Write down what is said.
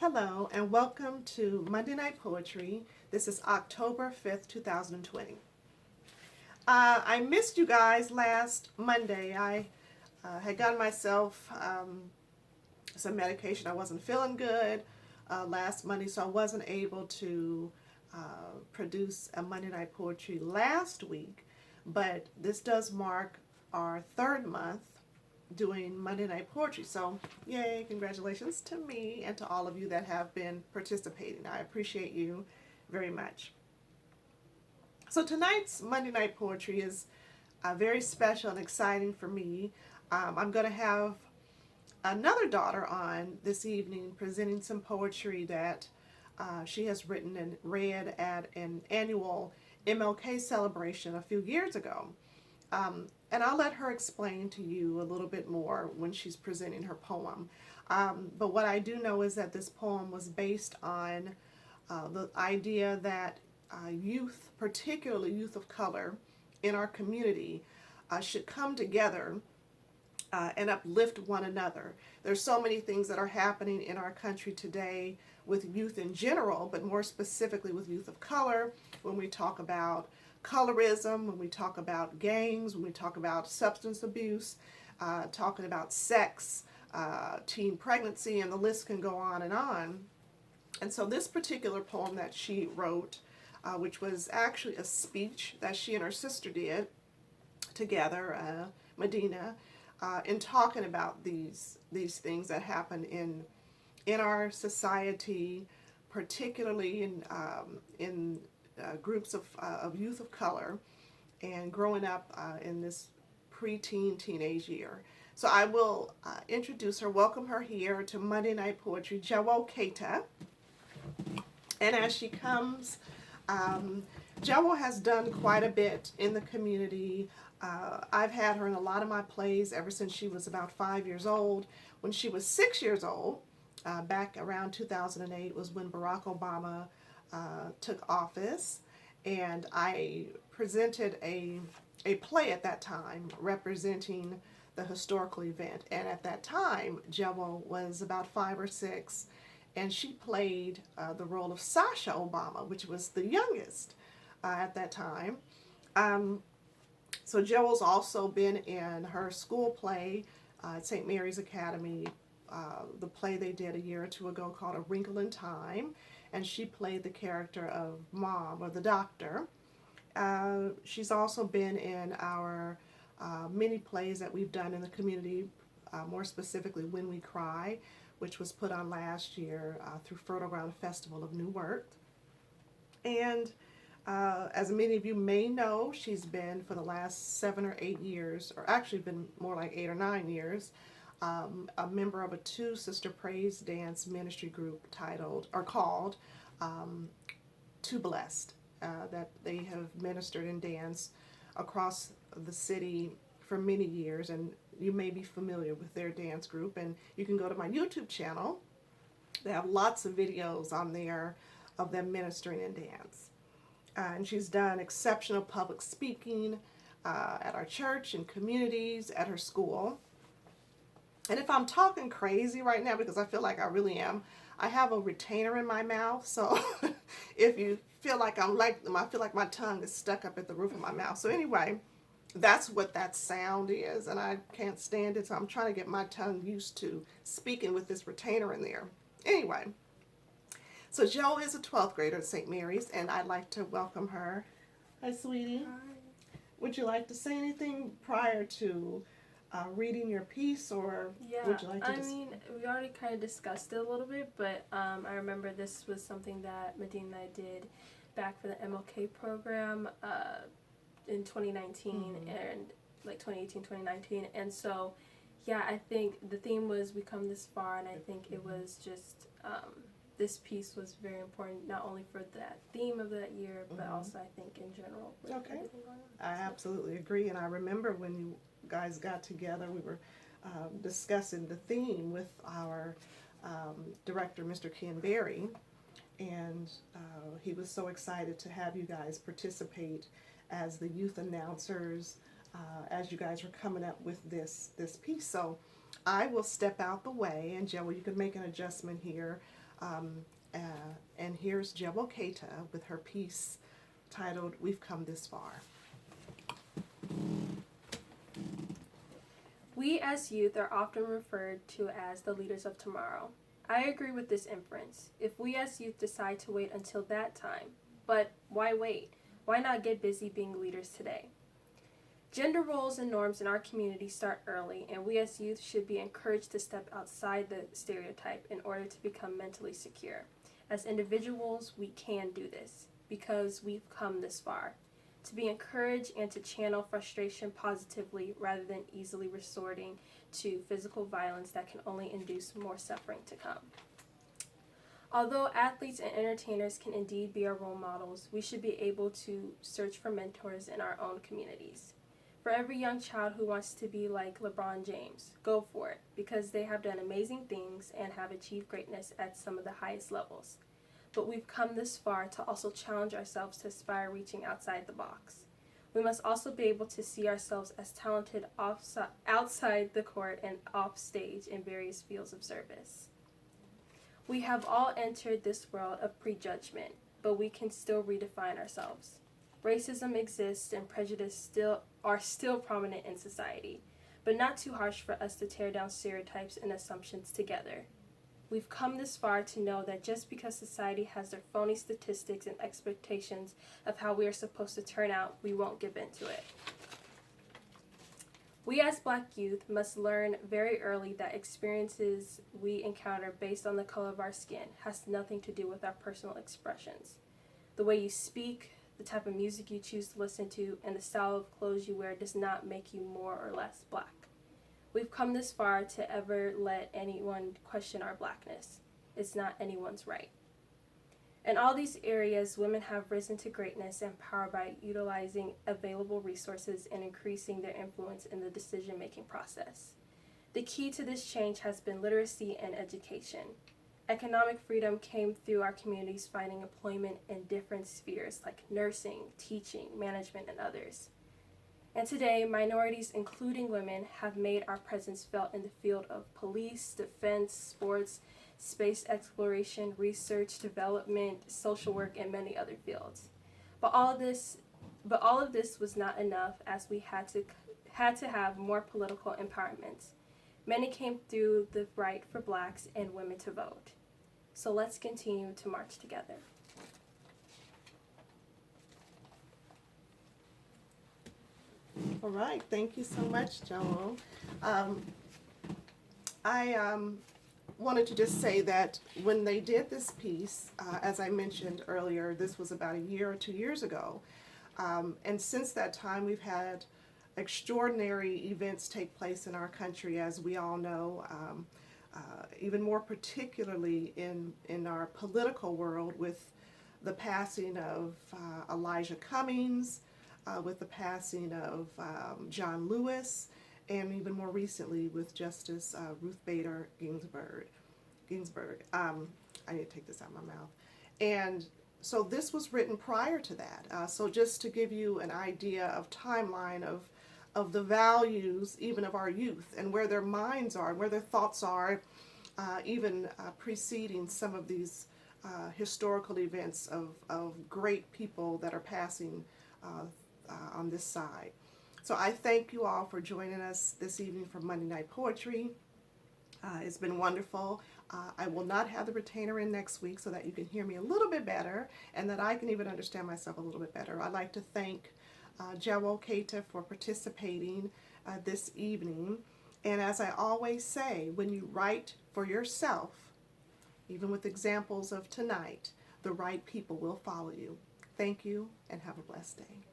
Hello and welcome to Monday Night Poetry. This is October 5th, 2020. I missed you guys last Monday. I had gotten myself some medication. I wasn't feeling good last Monday, so I wasn't able to produce a Monday Night Poetry last week. But this does mark our third month doing Monday Night Poetry. So, yay, congratulations to me and to all of you that have been participating. I appreciate you very much. So tonight's Monday Night Poetry is very special and exciting for me. I'm going to have another daughter on this evening presenting some poetry that she has written and read at an annual MLK celebration a few years ago. And I'll let her explain to you a little bit more when she's presenting her poem. But what I do know is that this poem was based on the idea that youth, particularly youth of color in our community, should come together and uplift one another. There's so many things that are happening in our country today with youth in general, but more specifically with youth of color, when we talk about colorism, when we talk about gangs, when we talk about substance abuse, talking about sex, teen pregnancy, and the list can go on and on. And so this particular poem that she wrote, which was actually a speech that she and her sister did together, Medina, in talking about these things that happen in our society, particularly in groups of youth of color and growing up in this preteen teenage year. So I will introduce her, welcome her here to Monday Night Poetry, Diewo Keita. And as she comes, Diewo has done quite a bit in the community. I've had her in a lot of my plays ever since she was about 5 years old. When she was 6 years old, back around 2008 was when Barack Obama took office, and I presented a play at that time representing the historical event. And at that time, Diewo was about 5 or 6, and she played the role of Sasha Obama, which was the youngest at that time. So Diewo's also been in her school play at St. Mary's Academy, the play they did a year or two ago called A Wrinkle in Time, and she played the character of Mom, or the doctor. She's also been in our many plays that we've done in the community, more specifically When We Cry, which was put on last year through Fertile Ground Festival of New Work. And as many of you may know, she's been for the last 7 or 8 years, or actually been more like 8 or 9 years, a member of a two-sister praise dance ministry group called Too Blessed, that they have ministered and danced across the city for many years, and you may be familiar with their dance group. And you can go to my YouTube channel. They have lots of videos on there of them ministering and dance. And she's done exceptional public speaking at our church and communities, at her school. And if I'm talking crazy right now, because I feel like I really am, I have a retainer in my mouth. So if you feel like I feel like my tongue is stuck up at the roof of my mouth. So anyway, that's what that sound is, and I can't stand it. So I'm trying to get my tongue used to speaking with this retainer in there. Anyway, so Diewo is a 12th grader at St. Mary's, and I'd like to welcome her. Hi, sweetie. Hi. Would you like to say anything prior to reading your piece, or Yeah, would you like to I mean, we already kind of discussed it a little bit, but I remember this was something that Medina and I did back for the MLK program in 2019 and like 2018, 2019. And so, yeah, I think the theme was We Come This Far, and I think it was just, this piece was very important, not only for that theme of that year, but also I think in general. With everything going on. I absolutely agree, and I remember when you guys got together, we were discussing the theme with our director, Mr. Ken Berry, and he was so excited to have you guys participate as the youth announcers as you guys were coming up with this piece. So I will step out the way, and Diewo, you can make an adjustment here And here's Diewo Keita with her piece titled, "We've Come This Far." We as youth are often referred to as the leaders of tomorrow. I agree with this inference. If we as youth decide to wait until that time, but why wait? Why not get busy being leaders today? Gender roles and norms in our community start early, and we as youth should be encouraged to step outside the stereotype in order to become mentally secure. As individuals, we can do this because we've come this far. To be encouraged and to channel frustration positively rather than easily resorting to physical violence that can only induce more suffering to come. Although athletes and entertainers can indeed be our role models, we should be able to search for mentors in our own communities. For every young child who wants to be like LeBron James, go for it, because they have done amazing things and have achieved greatness at some of the highest levels. But we've come this far to also challenge ourselves to aspire reaching outside the box. We must also be able to see ourselves as talented outside the court and off stage in various fields of service. We have all entered this world of prejudgment, but we can still redefine ourselves. Racism exists and prejudice are still prominent in society, but not too harsh for us to tear down stereotypes and assumptions together. We've come this far to know that just because society has their phony statistics and expectations of how we are supposed to turn out, we won't give in to it. We as Black youth must learn very early that experiences we encounter based on the color of our skin has nothing to do with our personal expressions. The way you speak, the type of music you choose to listen to, and the style of clothes you wear does not make you more or less Black. We've come this far to ever let anyone question our Blackness. It's not anyone's right. In all these areas, women have risen to greatness and power by utilizing available resources and increasing their influence in the decision-making process. The key to this change has been literacy and education. Economic freedom came through our communities finding employment in different spheres like nursing, teaching, management, and others. And today, minorities, including women, have made our presence felt in the field of police, defense, sports, space exploration, research, development, social work, and many other fields. But all of this was not enough, as we had to have more political empowerment. Many came through the right for Blacks and women to vote. So let's continue to march together. All right, thank you so much, Diewo. I wanted to just say that when they did this piece, as I mentioned earlier, this was about a year or 2 years ago. And since that time, we've had extraordinary events take place in our country, as we all know, even more particularly in our political world, with the passing of Elijah Cummings, with the passing of John Lewis, and even more recently with Justice Ruth Bader Ginsburg. I need to take this out of my mouth. And so this was written prior to that. So just to give you an idea of timeline of the values even of our youth and where their minds are, where their thoughts are, even preceding some of these historical events of great people that are passing on this side. So I thank you all for joining us this evening for Monday Night Poetry. It's been wonderful. I will not have the retainer in next week so that you can hear me a little bit better and that I can even understand myself a little bit better. I'd like to thank Diewo Keita for participating this evening. And as I always say, when you write for yourself, even with examples of tonight, the right people will follow you. Thank you and have a blessed day.